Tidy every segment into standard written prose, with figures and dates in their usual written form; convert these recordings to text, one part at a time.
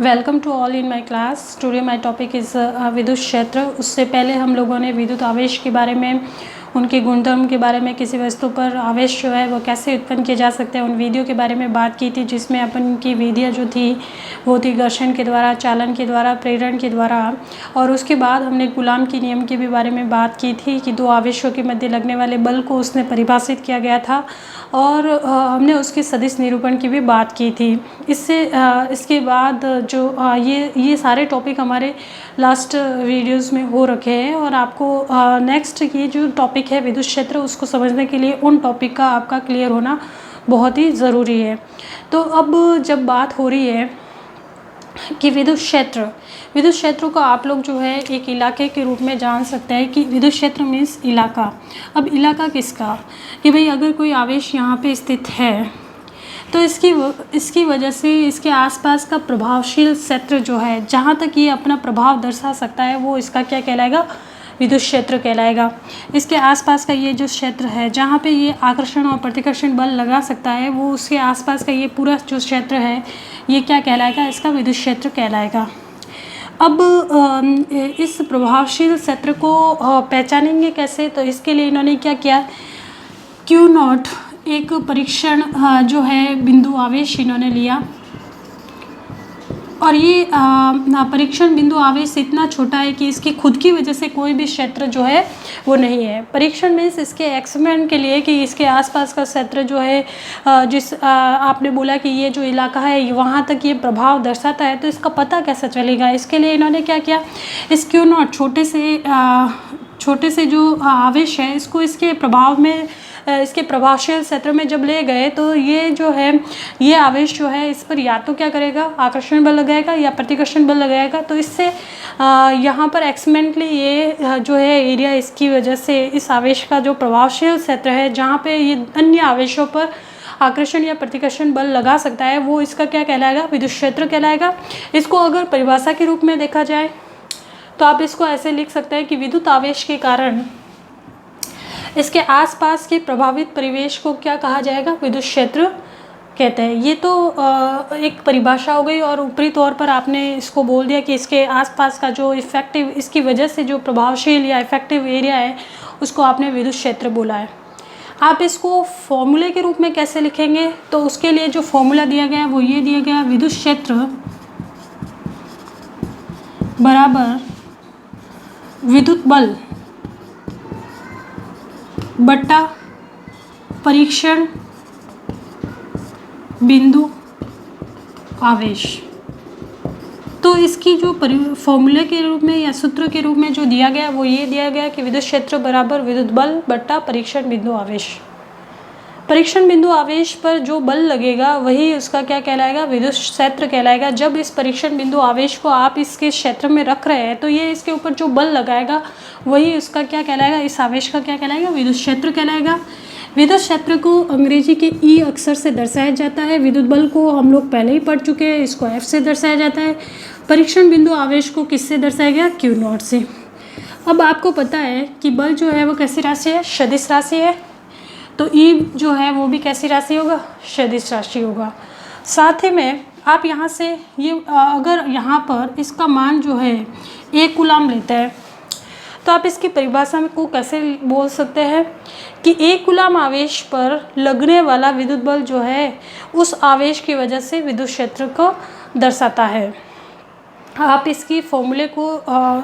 Welcome to all in my class. Today my topic is विद्युत क्षेत्र। उससे पहले हम लोगों ने विद्युत आवेश के बारे में, उनके गुणधर्म के बारे में, किसी वस्तु पर आवेश जो है वो कैसे उत्पन्न किए जा सकते हैं, उन विधियों के बारे में बात की थी, जिसमें अपन की विधियाँ जो थी वो थी घर्षण के द्वारा, चालन के द्वारा, प्रेरण के द्वारा। और उसके बाद हमने कूलाम के नियम के भी बारे में बात की थी कि दो आवेशों के मध्य लगने वाले बल को उसने परिभाषित किया गया था, और हमने उसके सदिश निरूपण की भी बात की थी। इसके बाद जो ये सारे टॉपिक हमारे लास्ट वीडियोस में हो रखे हैं, और आपको नेक्स्ट ये जो टॉपिक है विद्युत क्षेत्र, उसको समझने के लिए उन टॉपिक का आपका क्लियर होना बहुत ही ज़रूरी है। तो अब जब बात हो रही है कि विद्युत क्षेत्र को आप लोग जो है एक इलाके के रूप में जान सकते हैं कि विद्युत क्षेत्र मीन्स इलाका। अब इलाका किसका, कि भाई अगर कोई आवेश यहाँ पे स्थित है तो इसकी वजह से इसके आसपास का प्रभावशील क्षेत्र जो है, जहाँ तक ये अपना प्रभाव दर्शा सकता है, वो इसका क्या कहलाएगा, विद्युत क्षेत्र कहलाएगा। इसके आसपास का ये जो क्षेत्र है जहाँ पे ये आकर्षण और प्रतिकर्षण बल लगा सकता है, वो उसके आसपास का ये पूरा जो क्षेत्र है ये क्या कहलाएगा, इसका विद्युत क्षेत्र कहलाएगा। अब इस प्रभावशील क्षेत्र को पहचानेंगे कैसे, तो इसके लिए इन्होंने क्या किया, Q0 एक परीक्षण जो है बिंदु आवेश इन्होंने लिया, और ये परीक्षण बिंदु आवेश इतना छोटा है कि इसकी खुद की वजह से कोई भी क्षेत्र जो है वो नहीं है। परीक्षण मीन्स इसके एक्सपेरिमेंट के लिए कि इसके आसपास का क्षेत्र जो है, आपने बोला कि ये जो इलाका है वहाँ तक ये प्रभाव दर्शाता है, तो इसका पता कैसे चलेगा। इसके लिए इन्होंने क्या किया, इस Q0 छोटे से जो आवेश है, इसको इसके प्रभाव में, इसके प्रभावशील क्षेत्र में जब ले गए, तो ये जो है ये आवेश जो है इस पर या तो क्या करेगा, आकर्षण बल लगाएगा या प्रतिकर्षण बल लगाएगा। तो इससे यहाँ पर एक्सपेरिमेंटली ये जो है एरिया, इसकी वजह से इस आवेश का जो प्रभावशील क्षेत्र है जहाँ पे ये अन्य आवेशों पर आकर्षण या प्रतिकर्षण बल लगा सकता है, वो इसका क्या कहलाएगा, विद्युत क्षेत्र कहलाएगा। इसको अगर परिभाषा के रूप में देखा जाए तो आप इसको ऐसे लिख सकते हैं कि विद्युत आवेश के कारण इसके आसपास के प्रभावित परिवेश को क्या कहा जाएगा, विद्युत क्षेत्र कहते हैं। ये तो एक परिभाषा हो गई, और ऊपरी तौर पर आपने इसको बोल दिया कि इसके आसपास का जो इफेक्टिव, इसकी वजह से जो प्रभावशील या इफेक्टिव एरिया है उसको आपने विद्युत क्षेत्र बोला है। आप इसको फॉर्मूले के रूप में कैसे लिखेंगे, तो उसके लिए जो फॉर्मूला दिया गया वो ये दिया गया, विद्युत क्षेत्र बराबर विद्युत बल बट्टा परीक्षण बिंदु आवेश। तो इसकी जो फॉर्मूले के रूप में या सूत्र के रूप में जो दिया गया वो ये दिया गया कि विद्युत क्षेत्र बराबर विद्युत बल बट्टा परीक्षण बिंदु आवेश। परीक्षण बिंदु आवेश पर जो बल लगेगा वही उसका क्या कहलाएगा, विद्युत क्षेत्र कहलाएगा। जब इस परीक्षण बिंदु आवेश को आप इसके क्षेत्र में रख रहे हैं, तो ये इसके ऊपर जो बल लगाएगा वही उसका क्या कहलाएगा, इस आवेश का क्या कहलाएगा, विद्युत क्षेत्र कहलाएगा। विद्युत क्षेत्र को अंग्रेजी के ई अक्षर से दर्शाया जाता है। विद्युत बल को हम लोग पहले ही पढ़ चुके हैं, इसको एफ से दर्शाया जाता है। परीक्षण बिंदु आवेश को किससे दर्शाया गया, Q0 से। अब आपको पता है कि बल जो है वो कैसी राशि है, सदिश राशि है, तो ई जो है वो भी कैसी राशि होगा, सदिश राशि होगा। साथ ही में आप यहाँ से ये अगर यहाँ पर इसका मान जो है 1 कूलाम लेते हैं, तो आप इसकी परिभाषा में को कैसे बोल सकते हैं कि 1 कूलाम आवेश पर लगने वाला विद्युत बल जो है उस आवेश की वजह से विद्युत क्षेत्र को दर्शाता है। आप इसकी फॉर्मूले को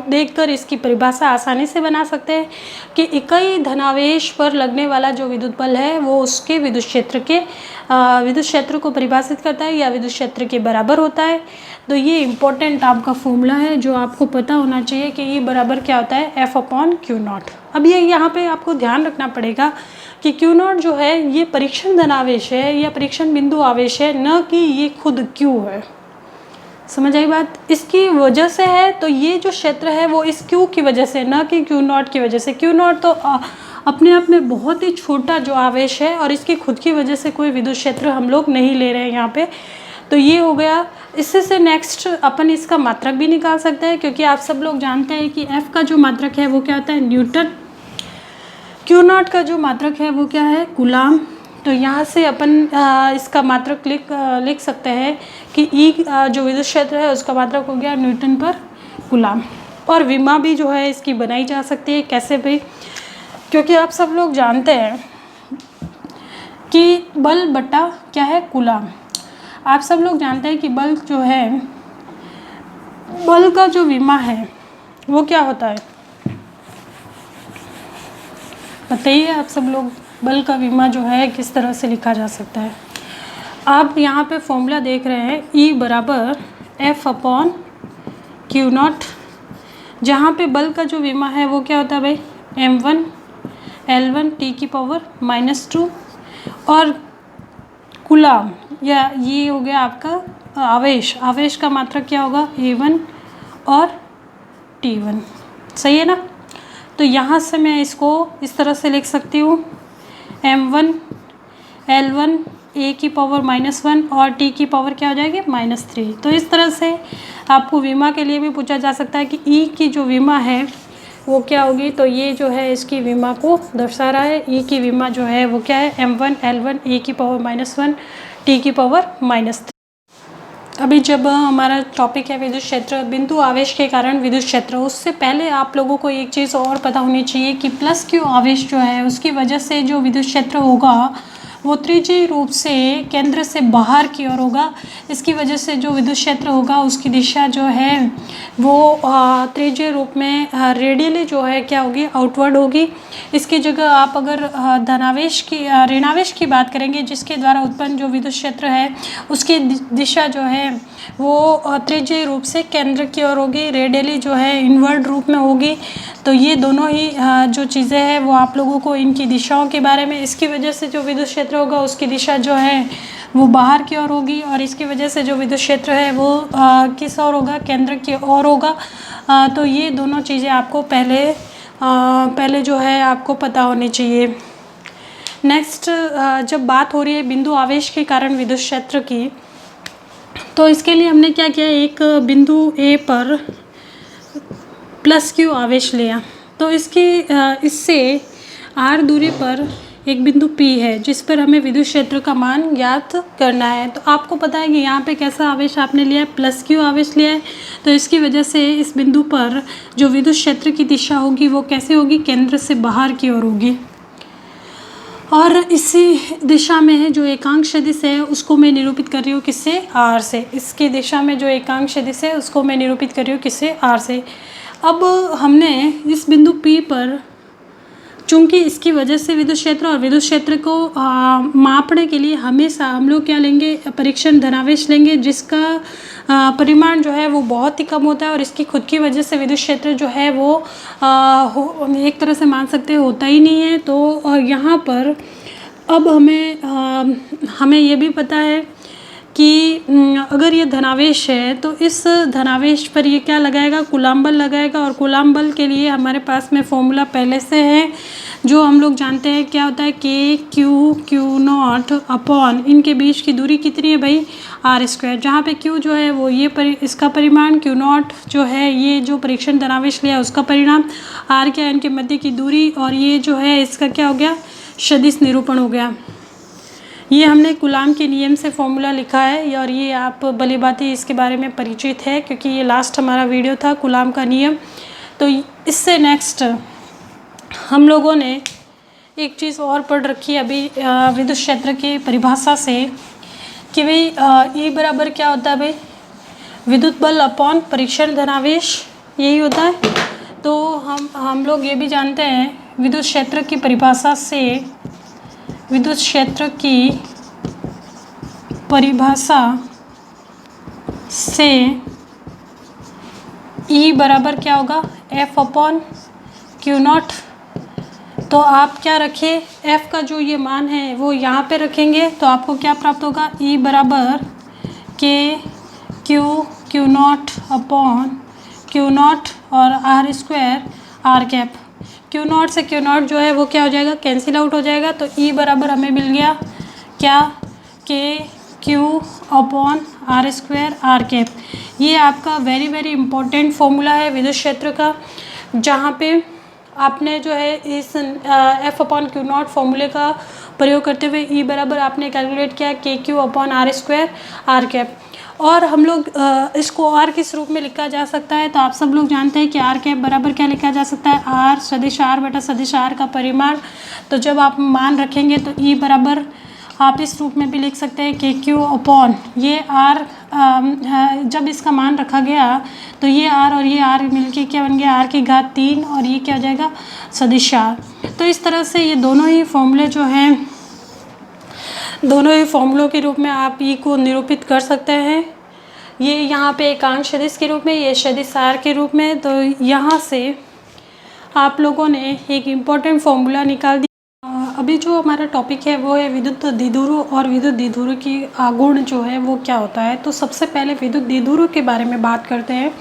देखकर इसकी परिभाषा आसानी से बना सकते हैं कि इकाई धनावेश पर लगने वाला जो विद्युत बल है वो उसके विद्युत क्षेत्र को परिभाषित करता है या विद्युत क्षेत्र के बराबर होता है। तो ये इम्पोर्टेंट आपका फॉर्मूला है जो आपको पता होना चाहिए कि ये बराबर क्या होता है, F/Q0। अब ये यहाँ पे आपको ध्यान रखना पड़ेगा कि Q0 जो है ये परीक्षण धनावेश है या परीक्षण बिंदु आवेश है, न कि ये खुद Q है। समझ आई बात, इसकी वजह से है, तो ये जो क्षेत्र है वो इस Q की वजह से, न कि Q0 की वजह से। Q0 तो अपने आप में बहुत ही छोटा जो आवेश है, और इसकी खुद की वजह से कोई विद्युत क्षेत्र हम लोग नहीं ले रहे हैं यहाँ पे। तो ये हो गया। इससे से नेक्स्ट अपन इसका मात्रक भी निकाल सकते हैं, क्योंकि आप सब लोग जानते हैं कि F का जो मात्रक है वो क्या होता है, न्यूटन। Q0 का जो मात्रक है वो क्या है, कूलाम। तो यहाँ से अपन इसका मात्रक लिख सकते हैं कि ई जो विद्युत क्षेत्र है उसका मात्रक हो गया न्यूटन पर कूलाम। और विमा भी जो है इसकी बनाई जा सकती है, कैसे भी, क्योंकि आप सब लोग जानते हैं कि बल बटा क्या है, कूलाम। आप सब लोग जानते हैं कि बल जो है, बल का जो विमा है वो क्या होता है, बताइए आप सब लोग। बल का विमा जो है किस तरह से लिखा जा सकता है। आप यहाँ पे फॉर्मूला देख रहे हैं, E बराबर F/Q0, जहाँ पे बल का जो विमा है वो क्या होता है भाई, m1 L1 T⁻², और कूलाम या ये हो गया आपका आवेश। आवेश का मात्रक क्या होगा, A1 और T1, सही है ना। तो यहाँ से मैं इसको इस तरह से लिख सकती हूँ, m1 L1 A⁻⁻1 और T की पावर क्या हो जाएगी, -3। तो इस तरह से आपको विमा के लिए भी पूछा जा सकता है कि E की जो विमा है वो क्या होगी। तो ये जो है इसकी विमा को दर्शा रहा है। E की विमा जो है वो क्या है, m1 L1 A⁻⁻1 T⁻−3। अभी जब हमारा टॉपिक है विद्युत क्षेत्र, बिंदु आवेश के कारण विद्युत क्षेत्र, उससे पहले आप लोगों को एक चीज़ और पता होनी चाहिए कि +Q आवेश जो है उसकी वजह से जो विद्युत क्षेत्र होगा वो त्रिज्यीय रूप से केंद्र से बाहर की ओर होगा। इसकी वजह से जो विद्युत क्षेत्र होगा उसकी दिशा जो है वो त्रिज्यीय रूप में रेडियली जो है क्या होगी, आउटवर्ड होगी। इसकी जगह आप अगर धनावेश की ऋणावेश की बात करेंगे, जिसके द्वारा उत्पन्न जो विद्युत क्षेत्र है उसकी दिशा जो है वो त्रिज्यीय रूप से केंद्र की ओर होगी, रेडियली जो है इनवर्ड रूप में होगी। तो ये दोनों ही जो चीज़ें हैं वो आप लोगों को इनकी दिशाओं के बारे में, इसकी वजह से जो विद्युत क्षेत्र होगा उसकी दिशा जो है वो बाहर की ओर होगी, और इसकी वजह से जो विद्युत क्षेत्र है वो किस ओर होगा, केंद्र की ओर होगा। तो ये दोनों चीज़ें आपको पहले जो है आपको पता होनी चाहिए। नेक्स्ट, जब बात हो रही है बिंदु आवेश के कारण विद्युत क्षेत्र की, तो इसके लिए हमने क्या किया, एक बिंदु A पर +Q आवेश लिया। तो इससे r दूरी पर एक बिंदु P है जिस पर हमें विद्युत क्षेत्र का मान ज्ञात करना है। तो आपको पता है कि यहाँ पे कैसा आवेश आपने लिया है, +Q आवेश लिया है। तो इसकी वजह से इस बिंदु पर जो विद्युत क्षेत्र की दिशा होगी वो कैसे होगी, केंद्र से बाहर की ओर होगी। और इसी दिशा में जो एकांक सदिश है उसको मैं निरूपित कर रही हूँ किससे, r से। इसकी दिशा में जो एकांक सदिश है उसको मैं निरूपित कर रही हूँ किससे, r से। अब हमने इस बिंदु P पर, चूँकि इसकी वजह से विद्युत क्षेत्र और विद्युत क्षेत्र को मापने के लिए हमेशा हम लोग क्या लेंगे, परीक्षण धनावेश लेंगे, जिसका परिमाण जो है वो बहुत ही कम होता है, और इसकी खुद की वजह से विद्युत क्षेत्र जो है वो एक तरह से मान सकते हैं होता ही नहीं है। तो यहाँ पर अब हमें ये भी पता है कि अगर ये धनावेश है तो इस धनावेश पर ये क्या लगाएगा, कूलाम बल लगाएगा। और कूलाम बल के लिए हमारे पास में फॉर्मूला पहले से है, जो हम लोग जानते हैं क्या होता है, Q0 अपॉन इनके बीच की दूरी कितनी है भाई, r²। जहाँ पे Q जो है वो ये इसका परिमाण, Q0 जो है ये जो परीक्षण धनावेश लिया उसका परिणाम, r क्या है इनके मध्य की दूरी, और ये जो है इसका क्या हो गया, सदिश निरूपण हो गया। ये हमने कूलाम के नियम से फॉर्मूला लिखा है, और ये आप भली भांति इसके बारे में परिचित है क्योंकि ये लास्ट हमारा वीडियो था कूलाम का नियम। तो इससे नेक्स्ट हम लोगों ने एक चीज़ और पढ़ रखी है अभी विद्युत क्षेत्र की परिभाषा से, कि भाई E बराबर क्या होता है भाई, विद्युत बल अपॉन परीक्षण धनावेश, यही होता है। तो हम लोग ये भी जानते हैं विद्युत क्षेत्र की परिभाषा से, विद्युत क्षेत्र की परिभाषा से E बराबर क्या होगा, F/Q0। तो आप क्या रखें, F का जो ये मान है वो यहाँ पे रखेंगे, तो आपको क्या प्राप्त होगा, E बराबर Q0 और r² Q0 से Q0 जो है वो क्या हो जाएगा, कैंसिल आउट हो जाएगा। तो E बराबर हमें मिल गया क्या, KQ/r²। ये आपका वेरी वेरी इंपॉर्टेंट फॉर्मूला है विद्युत क्षेत्र का, जहाँ पे आपने जो है इस F/Q0 फॉर्मूले का प्रयोग करते हुए E बराबर आपने कैलकुलेट किया KQ/R² आर कैप। और हम लोग इसको R किस रूप में लिखा जा सकता है, तो आप सब लोग जानते हैं कि आर कैप बराबर क्या लिखा जा सकता है, R सदिश R बटा सदिश R का परिमाण। तो जब आप मान रखेंगे तो E बराबर आप इस रूप में भी लिख सकते हैं KQ/ ये R, जब इसका मान रखा गया तो ये R और ये R मिलके क्या बन गया, R⁻³ और ये क्या हो जाएगा, सदिश R। तो इस तरह से ये दोनों ही फॉर्मूले जो हैं, दोनों ही फॉर्मूलों के रूप में आप E को निरूपित कर सकते हैं। ये यहाँ पे एकांक सदिश के रूप में, ये सदिश R के रूप में। तो यहाँ से आप लोगों ने एक इम्पॉर्टेंट फॉर्मूला निकाल दिया। अभी जो हमारा टॉपिक है वो है विद्युत द्विध्रुव और विद्युत द्विध्रुव की आघूर्ण जो है वो क्या होता है। तो सबसे पहले विद्युत द्विध्रुव के बारे में बात करते हैं।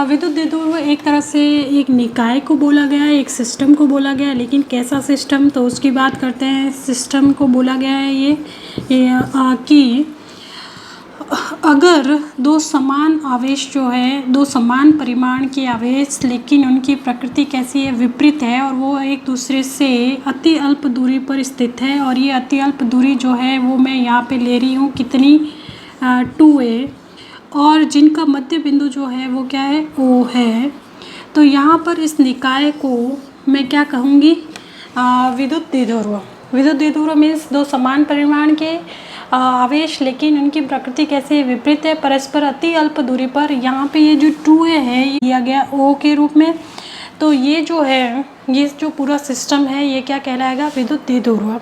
विद्युत द्विध्रुव एक तरह से एक निकाय को बोला गया है, एक सिस्टम को बोला गया है, लेकिन कैसा सिस्टम, तो उसकी बात करते हैं। सिस्टम को बोला गया है ये कि अगर दो समान आवेश जो है, दो समान परिमाण के आवेश, लेकिन उनकी प्रकृति कैसी है, विपरीत है, और वो एक दूसरे से अति अल्प दूरी पर स्थित है। और ये अति अल्प दूरी जो है वो मैं यहाँ पे ले रही हूँ कितनी, 2a, और जिनका मध्य बिंदु जो है वो क्या है, O है। तो यहाँ पर इस निकाय को मैं क्या कहूँगी, विद्युत द्विध्रुव। विद्युत द्विध्रुव मीन्स दो समान परिमाण के आवेश, लेकिन उनकी प्रकृति कैसे विपरीत है, परस्पर अति अल्प दूरी पर। यहाँ पे ये जो 2a है ये दिया गया O के रूप में। तो ये जो है, ये जो पूरा सिस्टम है ये क्या कहलाएगा, विद्युत द्विध्रुव।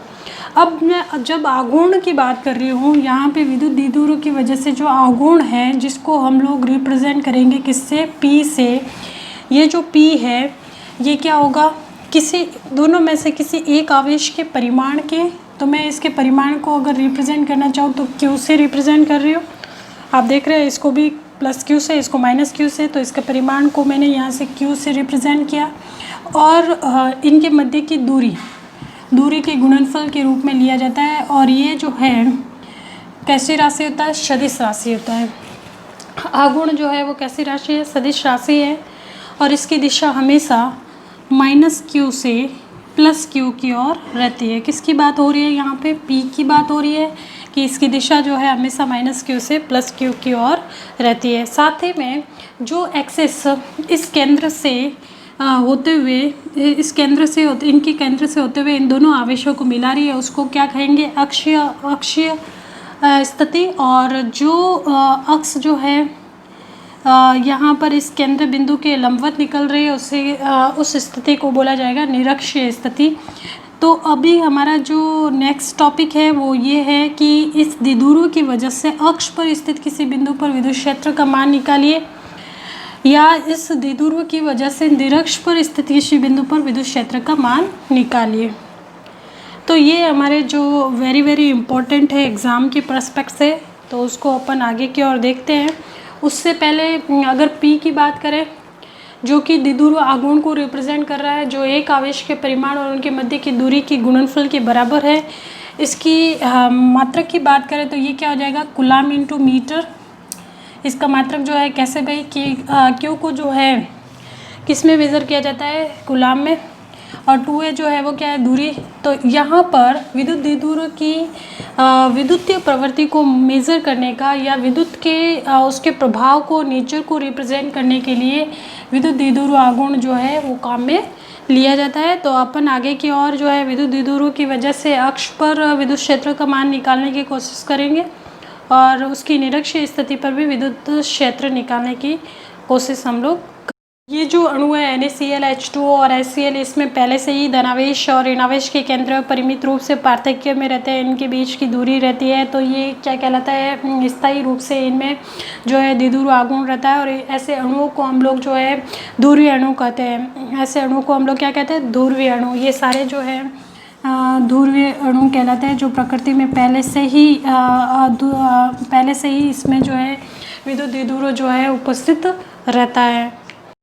अब मैं जब आघूर्ण की बात कर रही हूँ, यहाँ पे विद्युत द्विध्रुव की वजह से जो आघूर्ण है, जिसको हम लोग रिप्रेजेंट करेंगे किससे, P से। ये जो P है ये क्या होगा, किसी दोनों में से किसी एक आवेश के परिमाण के। तो मैं इसके परिमाण को अगर रिप्रेजेंट करना चाहूँ तो Q से रिप्रेजेंट कर रही हूँ। आप देख रहे हैं इसको भी +Q से, इसको -Q से। तो इसके परिमाण को मैंने यहाँ से Q से रिप्रेजेंट किया। और इनके मध्य की दूरी के गुणनफल के रूप में लिया जाता है। और ये जो है कैसी राशि होता है, सदिश राशि होता है। आघूर्ण जो है वो कैसी राशि है, सदिश राशि है। और इसकी दिशा हमेशा -Q से +Q की ओर रहती है। किसकी बात हो रही है यहाँ पे, P की बात हो रही है कि इसकी दिशा जो है हमेशा -Q से +Q की ओर रहती है। साथ ही में जो एक्सिस इस केंद्र से होते हुए, इनके केंद्र से होते हुए इन दोनों आवेशों को मिला रही है, उसको क्या कहेंगे, अक्षीय स्थिति। और जो अक्ष जो है यहाँ पर इस केंद्र बिंदु के लंबवत निकल रही है, उस स्थिति को बोला जाएगा निरक्षीय स्थिति। तो अभी हमारा जो नेक्स्ट टॉपिक है वो ये है कि इस द्विध्रुव की वजह से अक्ष पर स्थित किसी बिंदु पर विद्युत क्षेत्र का मान निकालिए, या इस द्विध्रुव की वजह से निरक्ष पर स्थित किसी बिंदु पर विद्युत क्षेत्र का मान निकालिए। तो ये हमारे जो वेरी इम्पोर्टेंट है एग्ज़ाम के पर्सपेक्ट से, तो उसको अपन आगे की ओर देखते हैं। उससे पहले अगर P की बात करें, जो कि द्विध्रुव आघूर्ण को रिप्रेजेंट कर रहा है, जो एक आवेश के परिमाण और उनके मध्य की दूरी की गुणनफल के बराबर है। इसकी मात्रक की बात करें तो ये क्या हो जाएगा, कूलम × मीटर। इसका मात्रक जो है कैसे भाई कि Q को जो है किस में मेज़र किया जाता है, कूलम में। और 2a जो है वो क्या है, दूरी। तो यहाँ पर विद्युत द्विध्रुव की विद्युतीय प्रवृत्ति को मेज़र करने का, या विद्युत के उसके प्रभाव को, नेचर को रिप्रेजेंट करने के लिए विद्युत द्विध्रुव आघूर्ण जो है वो काम में लिया जाता है। तो अपन आगे की ओर जो है विद्युत द्विध्रुव की वजह से अक्ष पर विद्युत क्षेत्र का मान निकालने की कोशिश करेंगे, और उसकी निरक्षीय स्थिति पर भी विद्युत क्षेत्र निकालने की कोशिश हम लोग। ये जो अणु है NaCl, H2O और HCl, इसमें पहले से ही धनावेश और ऋणावेश के केंद्र परिमित रूप से पार्थक्य में रहते हैं, इनके बीच की दूरी रहती है। तो ये क्या कहलाता है, स्थायी रूप से इनमें जो है द्विध्रुव आघूर्ण रहता है। और ऐसे अणुओं को हम लोग जो है ध्रुवीय अणु कहते हैं। ऐसे अणुओं को हम लोग क्या कहते हैं, ध्रुवीय अणु। ये सारे जो है ध्रुवीय अणु कहलाते हैं, जो प्रकृति में पहले से ही इसमें जो है विद्युत द्विध्रुव जो है उपस्थित रहता है।